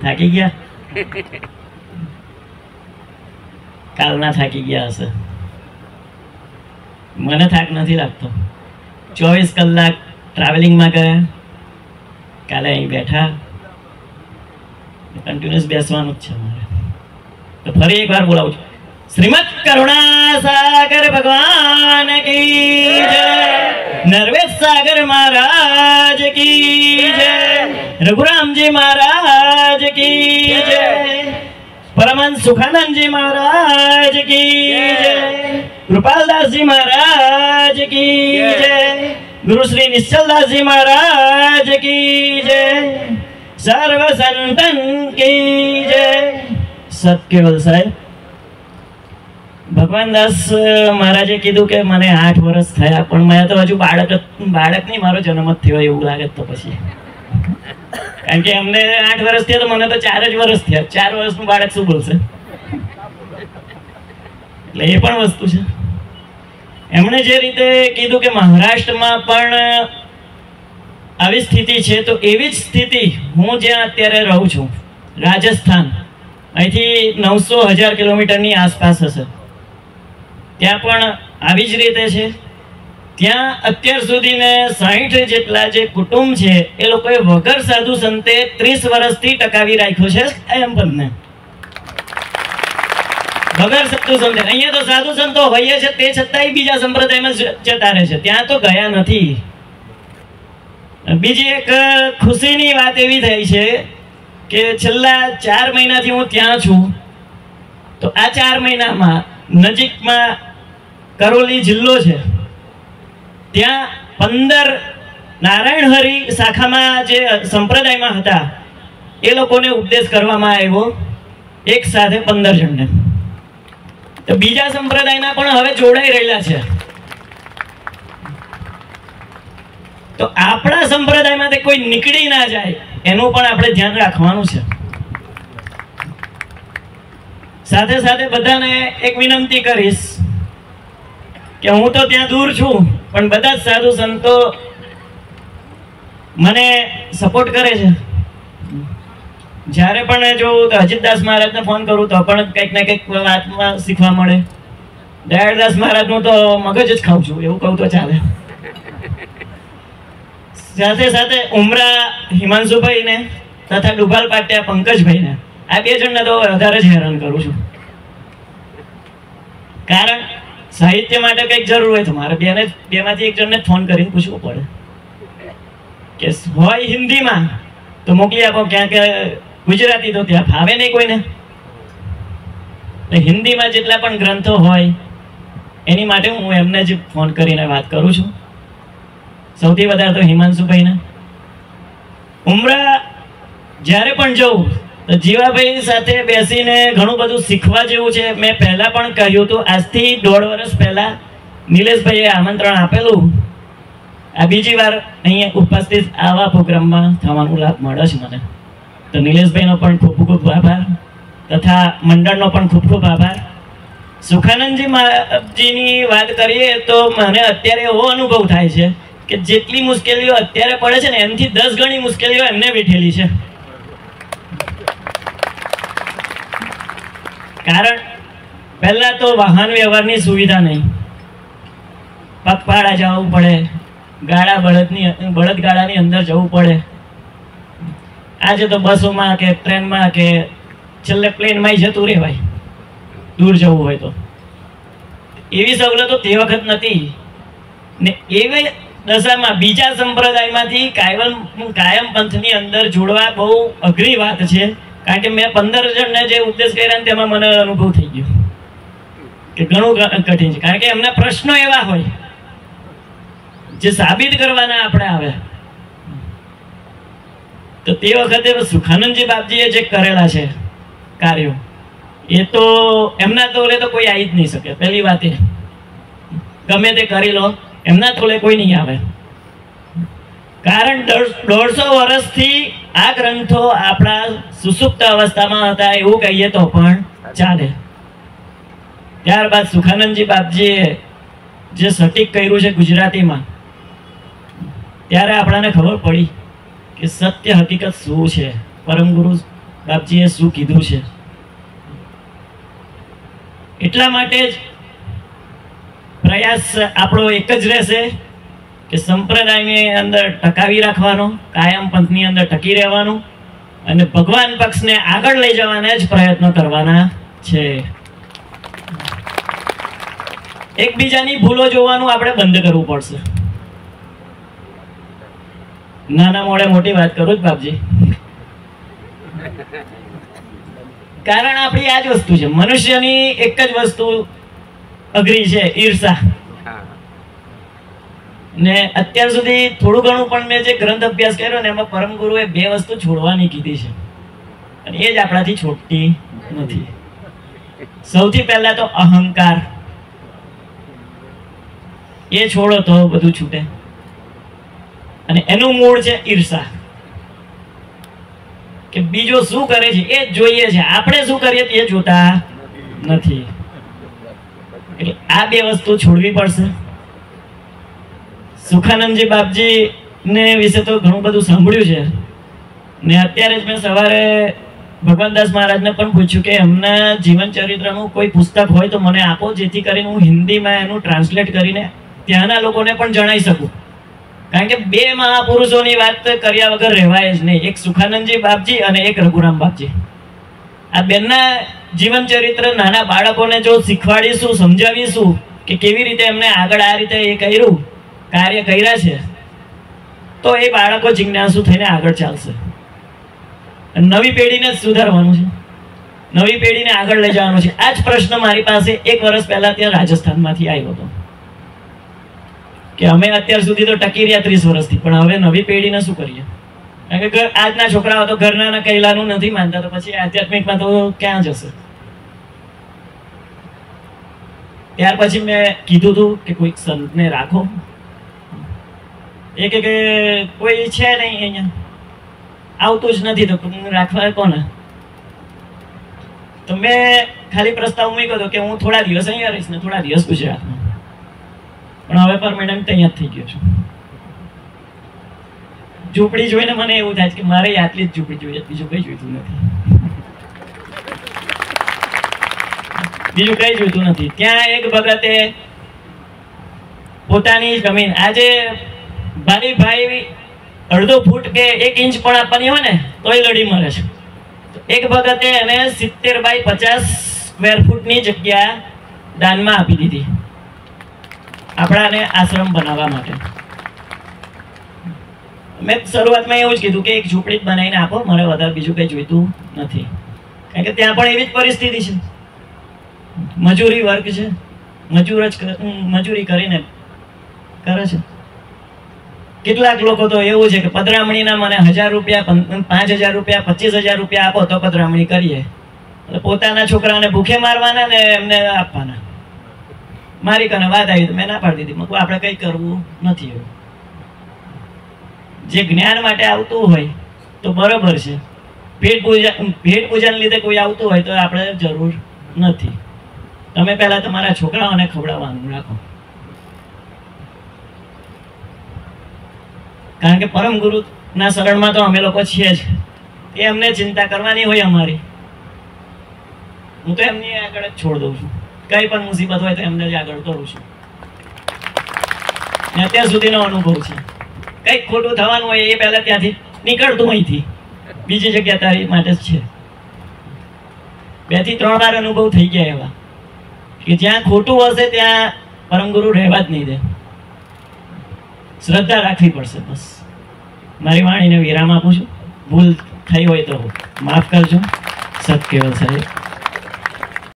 થાકી ગયા? કાલના થાકી ગયા હશે. મને થાક નથી લાગતો. 24 કલાક ટ્રાવેલિંગમાં ગયા, કાલે અહીં બેઠા, કન્ટિન્યુઅસ બેસવાનું જ છે મારે. તો ફરી એકવાર બોલાવું છું, શ્રીમદ કરુણા સાગર ભગવાન કી જય, નરવેશ સાગર મહારાજ કી જય, રઘુરામજી મહારાજ કી જય, પરમહંસ સુખાનંદજી મહારાજ કી જય, કૃપાલદાસજી મહારાજ કી જય, ગુરુ શ્રી નિશ્ચલદાસજી મહારાજ કી જય, સર્વ સંતન કી જય. સત્કેવલ સાહેબ, ભગવાન દાસ મહારાજે કીધું કે મને 8 વર્ષ થયા, પણ મેં તો હજુ બાળક નહીં, મારો જન્મ જ થયો એવું લાગે. તો પછી કારણ કે અમને 8 વર્ષ થયા, તો મને તો 4 જ વર્ષ થયા. 4 વર્ષનું બાળક શું બોલશે? એટલે એ પણ વસ્તુ છે. એમણે જે રીતે કીધું કે મહારાષ્ટ્રમાં પણ આવી સ્થિતિ છે, તો એવી જ સ્થિતિ હું જ્યાં અત્યારે રહું છું, રાજસ્થાન, અહીંથી 900-1000 કિલોમીટરની આસપાસ હશે, ત્યાં પણ આવી જ રીતે છે. ત્યાં અત્યાર સુધીને 60 જેટલા જે કુટુંબ છે એ લોકોએ વગર સાધુ સંતે 30 વર્ષથી ટકાવી રાખ્યો છે કાયમ પંથને. વગર સાધુ સંતે. અહીંયા તો સાધુ સંતો હોય છે, તે છતાંય બીજા સંપ્રદાયમાં જતા રહે છે, ત્યાં તો ગયા નથી. બીજી એક ખુશીની વાત એવી થઈ છે કે છેલ્લા 4 મહિનાથી હું ત્યાં છું, તો આ 4 મહિનામાં નજીકમાં કરોલી જિલ્લો છે, ત્યાં 15 નારાયણ હરિ શાખામાં જે સંપ્રદાયમાં હતા એ લોકોને ઉપદેશ કરવામાં આવ્યો, એક સાથે 15 જણને. તો બીજા સંપ્રદાયના પણ હવે જોડાઈ રહેલા છે. તો આપણા સંપ્રદાયમાંથી કોઈ નીકળી ના જાય એનું પણ આપણે ધ્યાન રાખવાનું છે. સાથે સાથે બધાને એક વિનંતી કરીશ કે હું તો ત્યાં દૂર છું, પણ બધા જ સાધુ સંતો મને સપોર્ટ કરે છે. જ્યારે પણ જો અજીતદાસ મહારાજને ફોન કરું તો પણ કંઈક ને કંઈક વાતમાં શીખવા મળે. દયાળદાસ મહારાજનું તો મગજ જ ખાઉં છું એવું કહું તો ચાલે. સાથે સાથે ઉમરા હિમાંશુભાઈને તથા ડુભાલ પાટિયા પંકજભાઈને, આ 2 જણને તો વધારે જ હેરાન કરું છું. કારણ સાહિત્ય માટે કંઈક જરૂર હોય તો મારે બેમાંથી એક જણને ફોન કરીને પૂછવું પડે કે હોય હિન્દીમાં તો મોકલી આપો, ક્યાં કે ગુજરાતી તો ત્યાં ફાવે નહીં કોઈને. હિન્દીમાં જેટલા પણ ગ્રંથો હોય એની માટે હું એમને જ ફોન કરીને વાત કરું છું. સૌથી વધારે તો હિમાંશુભાઈને. ઉમરા જ્યારે પણ જવું તો જીવાભાઈ સાથે બેસીને ઘણું બધું શીખવા જેવું છે. મેં પહેલાં પણ કહ્યું હતું, આજથી 1.5 વર્ષ પહેલાં નિલેશભાઈએ આમંત્રણ આપેલું. આ બીજી વાર અહીંયા ઉપસ્થિત આવા પ્રોગ્રામમાં થવાનો લાભ મળે છે મને. તો નિલેશભાઈનો પણ ખૂબ ખૂબ આભાર, તથા મંડળનો પણ ખૂબ ખૂબ આભાર. સુખાનંદજીની વાત કરીએ તો મને અત્યારે એવો અનુભવ થાય છે કે જેટલી મુશ્કેલીઓ અત્યારે પડે છે ને એનાથી 10 ગણી મુશ્કેલીઓ એમને બેઠેલી છે. કારણ પહેલા તો વાહન વ્યવહારની સુવિધા નહીં, પગપાળા જવું પડે, બળદગાડાની અંદર જવું પડે. આજે તો બસોમાં કે ટ્રેનમાં કે છેલ્લે પ્લેનમાં જતું રહેવાય દૂર જવું હોય તો. એવી સવલતો તે વખત નથી ને. એવી દશામાં બીજા સંપ્રદાયમાંથી કાયમ પંથની અંદર જોડવા બહુ અઘરી વાત છે. કારણ કે મેં 15 જણને જે ઉપદેશ કર્યા તેમાં મને અનુભવ થઈ ગયો કે ઘણું કઠિન છે. કારણ કે એમના પ્રશ્નો એવા હોય જે સાબિત કરવાના આપણે આવે. તો તે વખતે સુખાનંદજી બાપજીએ જે કરેલા છે કાર્યો, એ તો એમના તોલે તો કોઈ આવી જ નહીં શકે. પહેલી વાત એ, ગમે તે કરી લો, એમના તોલે કોઈ નહીં આવે. કારણ 150 વર્ષથી આ ગ્રંથો આપણા સુસુપ્ત અવસ્થામાં હતા એવું કહીએ તો પણ ચાલે. ત્યારબાદ સુખાનંદજી બાપજીએ જે સટીક કર્યું છે ગુજરાતીમાં, ત્યારે આપણાને ખબર પડી કે સત્ય હકીકત શું છે. પરમ ગુરુ બાપજીએ શું કીધું છે. એટલા માટે જ પ્રયાસ આપણો એક જ રહેશે કે સંપ્રદાયની અંદર ટકાવી રાખવાનો, કાયમ પંથની અંદર ટકી રહેવાનું અને ભગવાન પક્ષને આગળ લઈ જવાના જ પ્રયત્નો કરવાના છે. એકબીજાની ભૂલો જોવાનું આપણે બંધ કરવું પડશે. નાના મોડે મોટી વાત કરું જ બાપજી, કારણ આપણી આ જ વસ્તુ છે. મનુષ્યની એક જ વસ્તુ અઘરી છે, ઈર્ષા. ને અત્યાર સુધી થોડું ઘણું પણ મેં જે ગ્રંથ અભ્યાસ કર્યો ને એમાં પરમ ગુરુએ 2 વસ્તુ છોડવાની કીધી છે અને એ જ આપણાથી છૂટતી નથી. સૌથી પહેલા તો અહંકાર, એ છોડો તો બધું છૂટે. અને એનું મૂળ છે ઈર્ષા, કે બીજો શું કરે છે એ જ જોઈએ છે, આપણે શું કરીએ એ જોતા નથી. એટલે આ 2 વસ્તુ છોડવી પડશે. સુખાનંદજી બાપજી ને વિશે તો ઘણું બધું સાંભળ્યું છે ને અત્યારે જ મેં સવારે ભગવાનદાસ મહારાજને પણ પૂછ્યું કે એમના જીવન ચરિત્રનું કોઈ પુસ્તક હોય તો મને આપો, જેથી કરીને હું હિન્દીમાં એનું ટ્રાન્સલેટ કરીને ત્યાંના લોકોને પણ જણાવી શકું. કારણ કે 2 મહાપુરુષોની વાત કર્યા વગર રહેવાય જ નહીં. એક સુખાનંદજી બાપજી અને એક રઘુરામ બાપજી. આ બેનના જીવન ચરિત્ર નાના બાળકોને જો શીખવાડીશું, સમજાવીશું કે કેવી રીતે એમને આગળ આ રીતે એ કર્યું, કાર્ય કર્યા છે, તો એ બાળકો જિજ્ઞાસુ થઈને આગળ ચાલશે. નવી પેઢીને જ સુધારવાનું છે, નવી પેઢીને આગળ લઈ જવાનું છે. આ જ પ્રશ્ન મારી પાસે 1 વર્ષ પહેલા ત્યાં રાજસ્થાનમાંથી આવ્યો હતો કે અમે અત્યાર સુધી તો ટકી રહ્યા 30 વર્ષથી, પણ હવે નવી પેઢીને શું કરીએ? કારણ કે આજના છોકરાઓ તો ઘરના કહેલાનું નથી માનતા, તો પછી આધ્યાત્મિકમાં તો ક્યાં જશે? ત્યાર પછી મેં કીધું હતું કે કોઈક સંતને રાખો. એ કે કોઈ છે નહીં અહીંયા, આવતું જ નથી, તો રાખવા કોને? તો મેં ખાલી પ્રસ્તાવ મૂક્યો હતો કે હું થોડા દિવસ અહીંયા રહીશ ને થોડા દિવસ ગુજરાતમાં, પણ હવે પરમેનન્ટ તૈયાર થઈ ગયો છું. ઝૂંપડી જોઈને મને એવું થાય કે મારે આટલી જ ઝૂંપડી જોઈએ, બીજું કઈ જોઈતું નથી, બીજું કઈ જોઈતું નથી. ત્યાં એક ભગતે પોતાની જમીન, આજે ભાઈ 1.5 ફૂટ કે 1 ઇંચ પણ આપવાની હોય ને તોય લડી મરે છે. એક ભગતે એને 70 બાય 50 સ્ક્વેર ફૂટની જગ્યા દાનમાં આપી દીધી આપણાને આશ્રમ બનાવવા માટે. મેં શરૂઆતમાં એવું જ કીધું કે એક ઝૂંપડી બનાવીને આપો, મારે વધારે બીજું કંઈ જોઈતું નથી. કારણ કે ત્યાં પણ એવી જ પરિસ્થિતિ છે, મજૂરી વર્ગ છે, મજૂરી કરીને કરે છે. કેટલાક લોકો તો એવું છે કે પધરામણીના મને 1000 રૂપિયા, 5000 રૂપિયા, 25000 રૂપિયા આપો તો પધરામણી કરીએ. પોતાના છોકરાને ભૂખે મારવાના ને એમને આપવાના. મારી કને વાત આવી તો મેં ના પાડી દીધી. આપણે કંઈ કરવું નથી. જે જ્ઞાન માટે આવતું હોય તો બરોબર છે, ભેટ પૂજન લીધે કોઈ આવતું હોય તો આપણે જરૂર નથી. તમે પહેલા તમારા છોકરાઓને ખવડાવવાનું રાખો. કારણ કે પરમ ગુરુ ના શરણમાં તો અમે લોકો છીએ જ, એ અમને ચિંતા કરવાની હોય અમારી. હું તો એમની આગળ જ છોડ દઉં છું. કઈ પણ મુસીબત હોય તો એમને જ આગળ કરું છું. અત્યાર સુધીનો અનુભવ છે. કંઈક ખોટું થવાનું હોય એ પહેલા ત્યાંથી નીકળતું અહીંથી બીજી જગ્યા તારી માટે જ છે. 2 થી 3 વાર અનુભવ થઈ ગયા એવા કે જ્યાં ખોટું હશે ત્યાં પરમ ગુરુ રહેવા જ નહીં દે. શ્રદ્ધા રાખવી પડશે. બસ મારી વાણીને વિરામ આપું છું. ભૂલ થઈ હોય તો માફ કરજો. સત કેવલ સાહેબ.